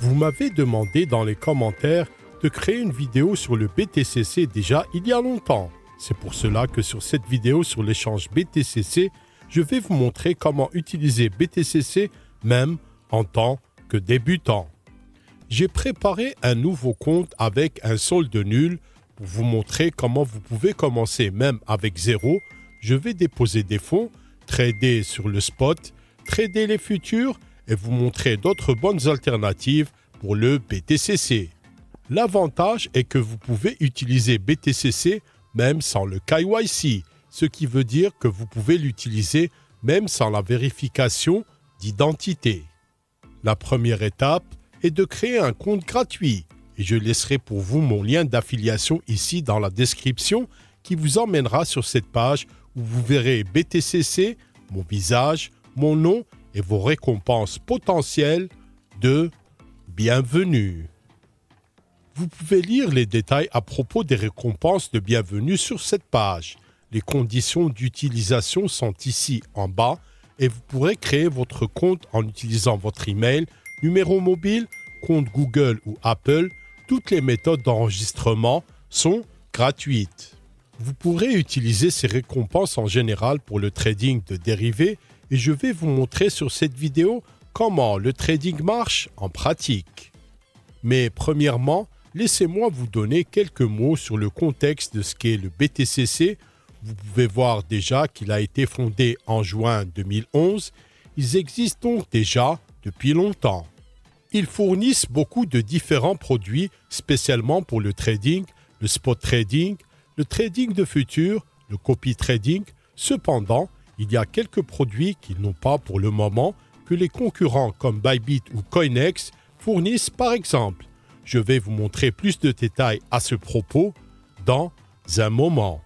Vous m'avez demandé dans les commentaires de créer une vidéo sur le BTCC déjà il y a longtemps. C'est pour cela que sur cette vidéo sur l'échange BTCC, je vais vous montrer comment utiliser BTCC même en tant que débutant. J'ai préparé un nouveau compte avec un solde nul pour vous montrer comment vous pouvez commencer même avec zéro. Je vais déposer des fonds, trader sur le spot, trader les futurs et vous montrer d'autres bonnes alternatives pour le BTCC. L'avantage est que vous pouvez utiliser BTCC même sans le KYC, ce qui veut dire que vous pouvez l'utiliser même sans la vérification d'identité. La première étape est de créer un compte gratuit et je laisserai pour vous mon lien d'affiliation ici dans la description qui vous emmènera sur cette page où vous verrez BTCC, mon visage, mon nom et vos récompenses potentielles de bienvenue. Vous pouvez lire les détails à propos des récompenses de bienvenue sur cette page. Les conditions d'utilisation sont ici en bas et vous pourrez créer votre compte en utilisant votre email, numéro mobile, compte Google ou Apple. Toutes les méthodes d'enregistrement sont gratuites. Vous pourrez utiliser ces récompenses en général pour le trading de dérivés et je vais vous montrer sur cette vidéo comment le trading marche en pratique. Mais premièrement, laissez-moi vous donner quelques mots sur le contexte de ce qu'est le BTCC. Vous pouvez voir déjà qu'il a été fondé en juin 2011. Ils existent donc déjà depuis longtemps. Ils fournissent beaucoup de différents produits spécialement pour le trading, le spot trading, le trading de futurs, le copy trading. Cependant, il y a quelques produits qu'ils n'ont pas pour le moment que les concurrents comme Bybit ou Coinex fournissent par exemple. Je vais vous montrer plus de détails à ce propos dans un moment.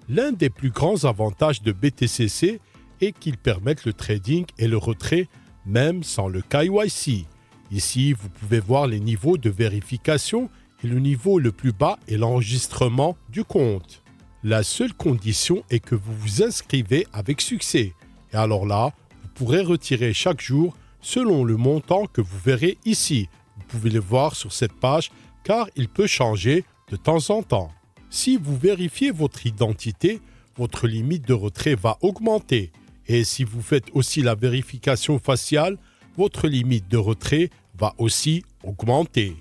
L'un des plus grands avantages de BTCC est qu'ils permettent le trading et le retrait même sans le KYC. Ici, vous pouvez voir les niveaux de vérification et le niveau le plus bas est l'enregistrement du compte. La seule condition est que vous vous inscrivez avec succès. Et alors là, vous pourrez retirer chaque jour selon le montant que vous verrez ici. Vous pouvez le voir sur cette page car il peut changer de temps en temps. Si vous vérifiez votre identité, votre limite de retrait va augmenter. Et si vous faites aussi la vérification faciale, votre limite de retrait va aussi augmenter.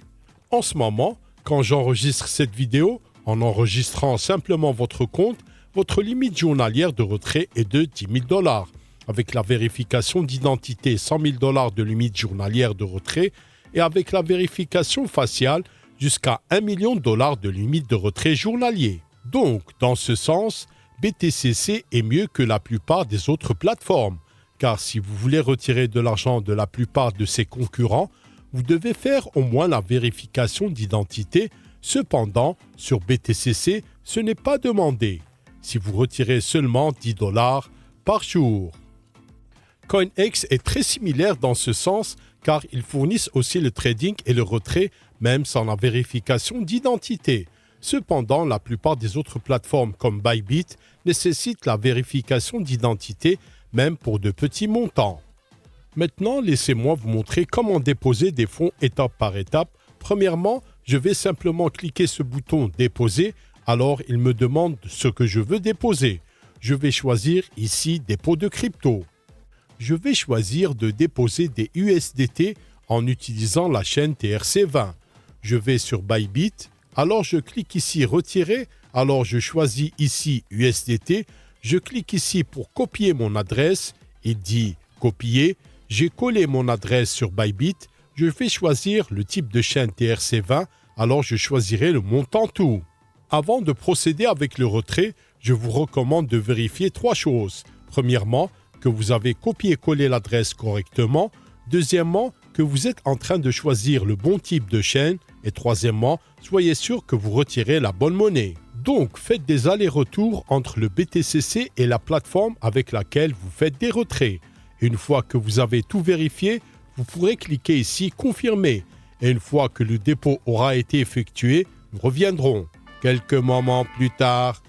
En ce moment, quand j'enregistre cette vidéo, en enregistrant simplement votre compte, votre limite journalière de retrait est de 10 000 $. Avec la vérification d'identité, 100 000 $ de limite journalière de retrait et avec la vérification faciale, jusqu'à 1 million de $ de limite de retrait journalier. Donc, dans ce sens, BTCC est mieux que la plupart des autres plateformes, car si vous voulez retirer de l'argent de la plupart de ses concurrents, vous devez faire au moins la vérification d'identité. Cependant, sur BTCC, ce n'est pas demandé, si vous retirez seulement 10 $ par jour. Coinex est très similaire dans ce sens, car ils fournissent aussi le trading et le retrait, même sans la vérification d'identité. Cependant, la plupart des autres plateformes comme Bybit nécessitent la vérification d'identité, même pour de petits montants. Maintenant, laissez-moi vous montrer comment déposer des fonds étape par étape. Premièrement, je vais simplement cliquer ce bouton « Déposer ». Alors, il me demande ce que je veux déposer. Je vais choisir ici « Dépôt de crypto ». Je vais choisir de déposer des USDT en utilisant la chaîne TRC20. Je vais sur Bybit. Alors, je clique ici « Retirer ». Alors, je choisis ici « USDT ». Je clique ici pour copier mon adresse. Il dit « Copier ». J'ai collé mon adresse sur Bybit. Je vais choisir le type de chaîne TRC20. Alors, je choisirai le montant tout. Avant de procéder avec le retrait, je vous recommande de vérifier 3 choses. Premièrement, que vous avez copié-collé l'adresse correctement. Deuxièmement, que vous êtes en train de choisir le bon type de chaîne. Et troisièmement, soyez sûr que vous retirez la bonne monnaie. Donc, faites des allers-retours entre le BTCC et la plateforme avec laquelle vous faites des retraits. Une fois que vous avez tout vérifié, vous pourrez cliquer ici « Confirmer ». Et une fois que le dépôt aura été effectué, nous reviendrons. Quelques moments plus tard,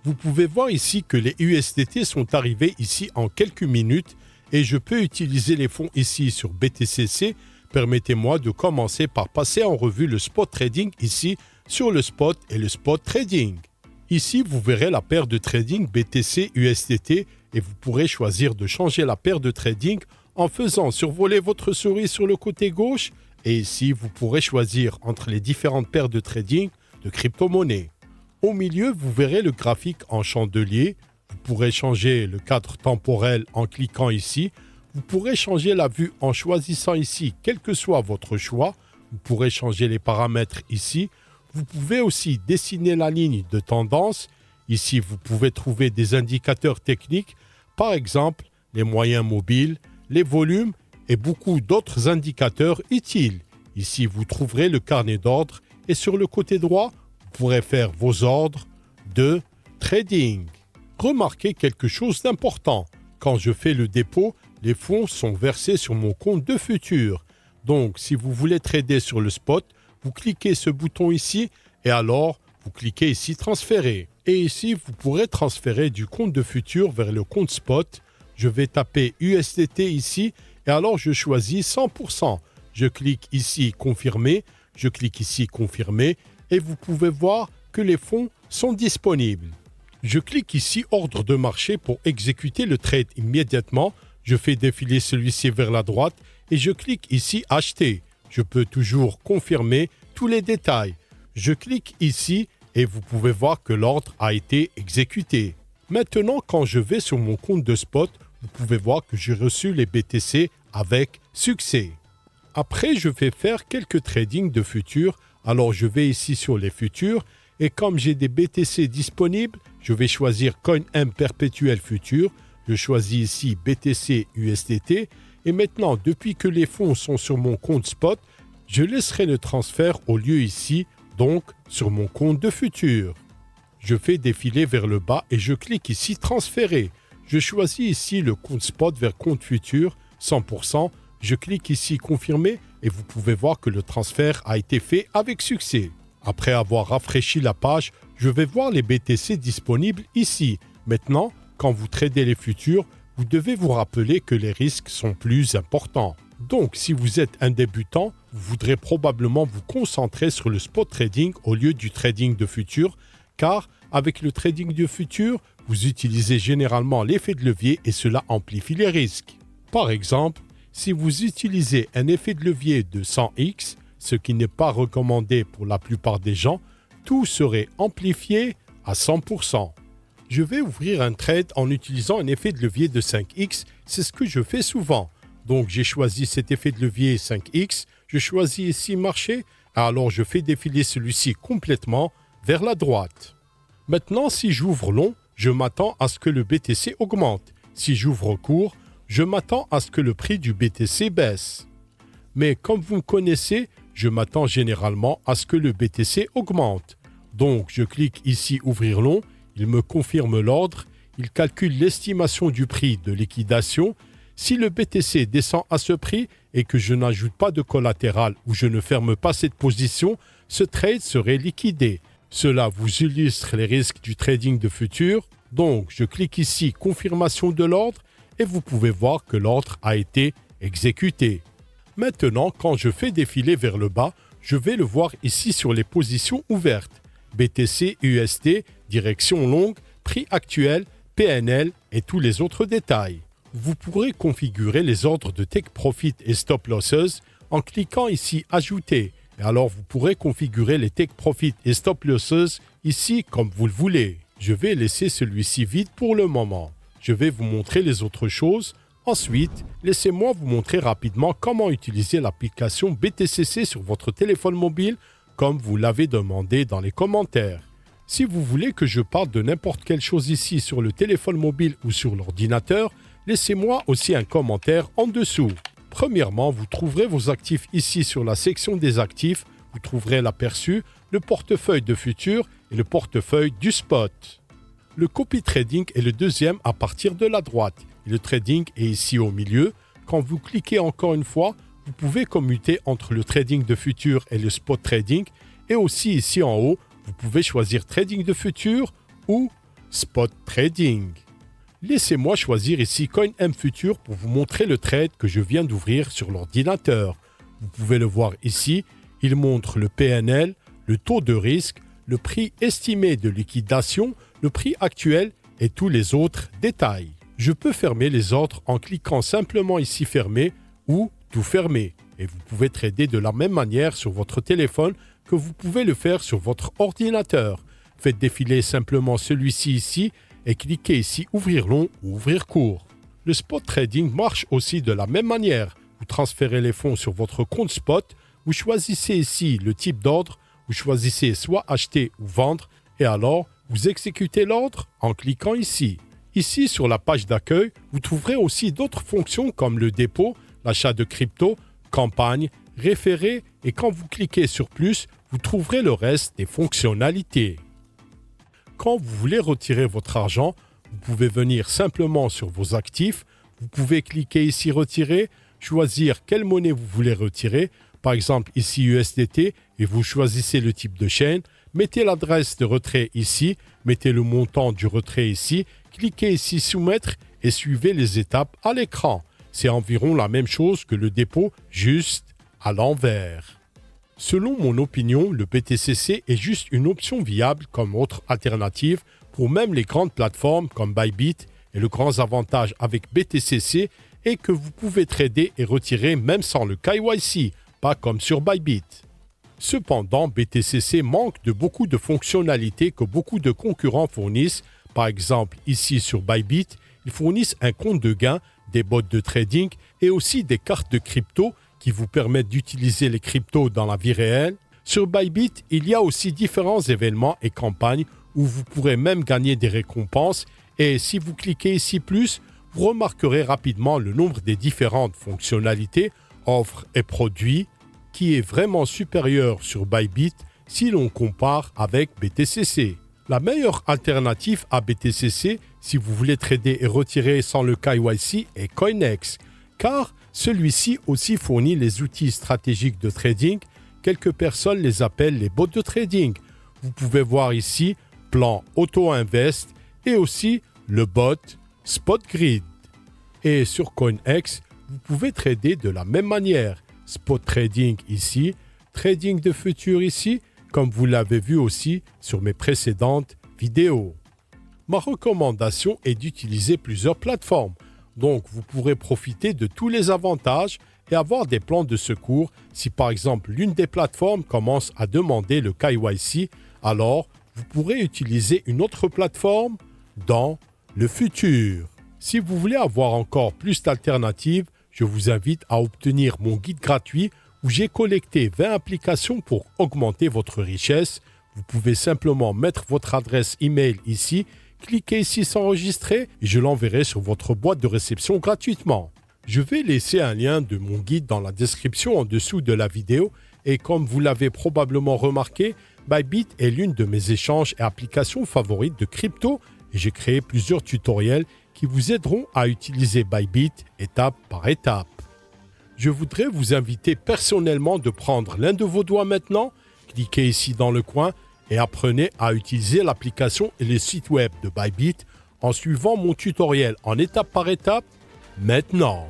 vous pouvez voir ici que les USDT sont arrivés ici en quelques minutes et je peux utiliser les fonds ici sur BTCC permettez-moi de commencer par passer en revue le spot trading ici sur le spot et le spot trading. Ici, vous verrez la paire de trading BTC USDT et vous pourrez choisir de changer la paire de trading en faisant survoler votre souris sur le côté gauche et ici, vous pourrez choisir entre les différentes paires de trading de crypto-monnaies. Au milieu, vous verrez le graphique en chandelier. Vous pourrez changer le cadre temporel en cliquant ici. Vous pourrez changer la vue en choisissant ici, quel que soit votre choix. Vous pourrez changer les paramètres ici. Vous pouvez aussi dessiner la ligne de tendance. Ici, vous pouvez trouver des indicateurs techniques, par exemple les moyens mobiles, les volumes et beaucoup d'autres indicateurs utiles. Ici, vous trouverez le carnet d'ordre et sur le côté droit, vous pourrez faire vos ordres de trading. Remarquez quelque chose d'important. Quand je fais le dépôt, les fonds sont versés sur mon compte de futur. Donc, si vous voulez trader sur le spot, vous cliquez ce bouton ici et alors vous cliquez ici transférer. Et ici, vous pourrez transférer du compte de futur vers le compte spot. Je vais taper USDT ici et alors je choisis 100%. Je clique ici confirmer, je clique ici confirmer et vous pouvez voir que les fonds sont disponibles. Je clique ici ordre de marché pour exécuter le trade immédiatement. Je fais défiler celui-ci vers la droite et je clique ici acheter. Je peux toujours confirmer tous les détails. Je clique ici et vous pouvez voir que l'ordre a été exécuté. Maintenant, quand je vais sur mon compte de spot, vous pouvez voir que j'ai reçu les BTC avec succès. Après, je vais faire quelques tradings de futurs. Alors, je vais ici sur les futurs et comme j'ai des BTC disponibles, je vais choisir Coin M perpétuel futur. Je choisis ici BTC USDT. Et maintenant, depuis que les fonds sont sur mon compte spot, je laisserai le transfert au lieu ici, donc sur mon compte de futur. Je fais défiler vers le bas et je clique ici transférer. Je choisis ici le compte spot vers compte futur 100%. Je clique ici confirmer et vous pouvez voir que le transfert a été fait avec succès. Après avoir rafraîchi la page, je vais voir les BTC disponibles ici. Maintenant, quand vous tradez les futurs, vous devez vous rappeler que les risques sont plus importants. Donc, si vous êtes un débutant, vous voudrez probablement vous concentrer sur le spot trading au lieu du trading de futurs, car avec le trading de futurs, vous utilisez généralement l'effet de levier et cela amplifie les risques. Par exemple, si vous utilisez un effet de levier de 100x, ce qui n'est pas recommandé pour la plupart des gens, tout serait amplifié à 100%. Je vais ouvrir un trade en utilisant un effet de levier de 5x, c'est ce que je fais souvent. Donc j'ai choisi cet effet de levier 5x, je choisis ici marché, alors je fais défiler celui-ci complètement vers la droite. Maintenant, si j'ouvre long, je m'attends à ce que le BTC augmente. Si j'ouvre court, je m'attends à ce que le prix du BTC baisse. Mais comme vous me connaissez, je m'attends généralement à ce que le BTC augmente. Donc je clique ici ouvrir long, il me confirme l'ordre, il calcule l'estimation du prix de liquidation. Si le BTC descend à ce prix et que je n'ajoute pas de collatéral ou je ne ferme pas cette position, ce trade serait liquidé. Cela vous illustre les risques du trading de futur. Donc, je clique ici confirmation de l'ordre et vous pouvez voir que l'ordre a été exécuté. Maintenant, quand je fais défiler vers le bas, je vais le voir ici sur les positions ouvertes. BTC, USD, direction longue, prix actuel, PNL et tous les autres détails. Vous pourrez configurer les ordres de Take Profit et Stop Losses en cliquant ici Ajouter. Et alors vous pourrez configurer les Take Profit et Stop Losses ici comme vous le voulez. Je vais laisser celui-ci vide pour le moment. Je vais vous montrer les autres choses. Ensuite, laissez-moi vous montrer rapidement comment utiliser l'application BTCC sur votre téléphone mobile comme vous l'avez demandé dans les commentaires. Si vous voulez que je parle de n'importe quelle chose ici sur le téléphone mobile ou sur l'ordinateur, laissez-moi aussi un commentaire en dessous. Premièrement, vous trouverez vos actifs ici sur la section des actifs. Vous trouverez l'aperçu, le portefeuille de futur et le portefeuille du spot. Le copy trading est le deuxième à partir de la droite. Et le trading est ici au milieu. Quand vous cliquez encore une fois, vous pouvez commuter entre le trading de futur et le spot trading. Et aussi ici en haut, vous pouvez choisir trading de futur ou spot trading. Laissez-moi choisir ici Coin M Future pour vous montrer le trade que je viens d'ouvrir sur l'ordinateur. Vous pouvez le voir ici, il montre le PNL, le taux de risque, le prix estimé de liquidation, le prix actuel et tous les autres détails. Je peux fermer les ordres en cliquant simplement ici fermer ou tout fermer. Et vous pouvez trader de la même manière sur votre téléphone que vous pouvez le faire sur votre ordinateur. Faites défiler simplement celui-ci ici et cliquez ici ouvrir long ou ouvrir court. Le spot trading marche aussi de la même manière. Vous transférez les fonds sur votre compte spot, vous choisissez ici le type d'ordre, vous choisissez soit acheter ou vendre et alors vous exécutez l'ordre en cliquant ici. Ici sur la page d'accueil, vous trouverez aussi d'autres fonctions comme le dépôt, l'achat de crypto, campagne, référé et quand vous cliquez sur plus, vous trouverez le reste des fonctionnalités. Quand vous voulez retirer votre argent, vous pouvez venir simplement sur vos actifs, vous pouvez cliquer ici retirer, choisir quelle monnaie vous voulez retirer, par exemple ici USDT et vous choisissez le type de chaîne, mettez l'adresse de retrait ici, mettez le montant du retrait ici, cliquez ici soumettre et suivez les étapes à l'écran. C'est environ la même chose que le dépôt, juste à l'envers. Selon mon opinion, le BTCC est juste une option viable comme autre alternative pour même les grandes plateformes comme Bybit et le grand avantage avec BTCC est que vous pouvez trader et retirer même sans le KYC, pas comme sur Bybit. Cependant, BTCC manque de beaucoup de fonctionnalités que beaucoup de concurrents fournissent. Par exemple, ici sur Bybit, ils fournissent un compte de gain, des bots de trading et aussi des cartes de crypto qui vous permettent d'utiliser les cryptos dans la vie réelle. Sur Bybit, il y a aussi différents événements et campagnes où vous pourrez même gagner des récompenses et si vous cliquez ici plus, vous remarquerez rapidement le nombre des différentes fonctionnalités, offres et produits qui est vraiment supérieur sur Bybit si l'on compare avec BTCC. La meilleure alternative à BTCC si vous voulez trader et retirer sans le KYC est CoinEx, car celui-ci aussi fournit les outils stratégiques de trading. Quelques personnes les appellent les bots de trading. Vous pouvez voir ici plan auto-invest et aussi le bot SpotGrid. Et sur CoinEx, vous pouvez trader de la même manière. Spot trading ici, trading de futur ici, comme vous l'avez vu aussi sur mes précédentes vidéos. Ma recommandation est d'utiliser plusieurs plateformes. Donc, vous pourrez profiter de tous les avantages et avoir des plans de secours. Si par exemple l'une des plateformes commence à demander le KYC, alors vous pourrez utiliser une autre plateforme dans le futur. Si vous voulez avoir encore plus d'alternatives, je vous invite à obtenir mon guide gratuit où j'ai collecté 20 applications pour augmenter votre richesse. Vous pouvez simplement mettre votre adresse email ici, cliquez ici s'enregistrer et je l'enverrai sur votre boîte de réception gratuitement. Je vais laisser un lien de mon guide dans la description en dessous de la vidéo et comme vous l'avez probablement remarqué, Bybit est l'une de mes échanges et applications favorites de crypto et j'ai créé plusieurs tutoriels qui vous aideront à utiliser Bybit étape par étape. Je voudrais vous inviter personnellement de prendre l'un de vos doigts maintenant, cliquez ici dans le coin et apprenez à utiliser l'application et le site web de Bybit en suivant mon tutoriel en étape par étape maintenant.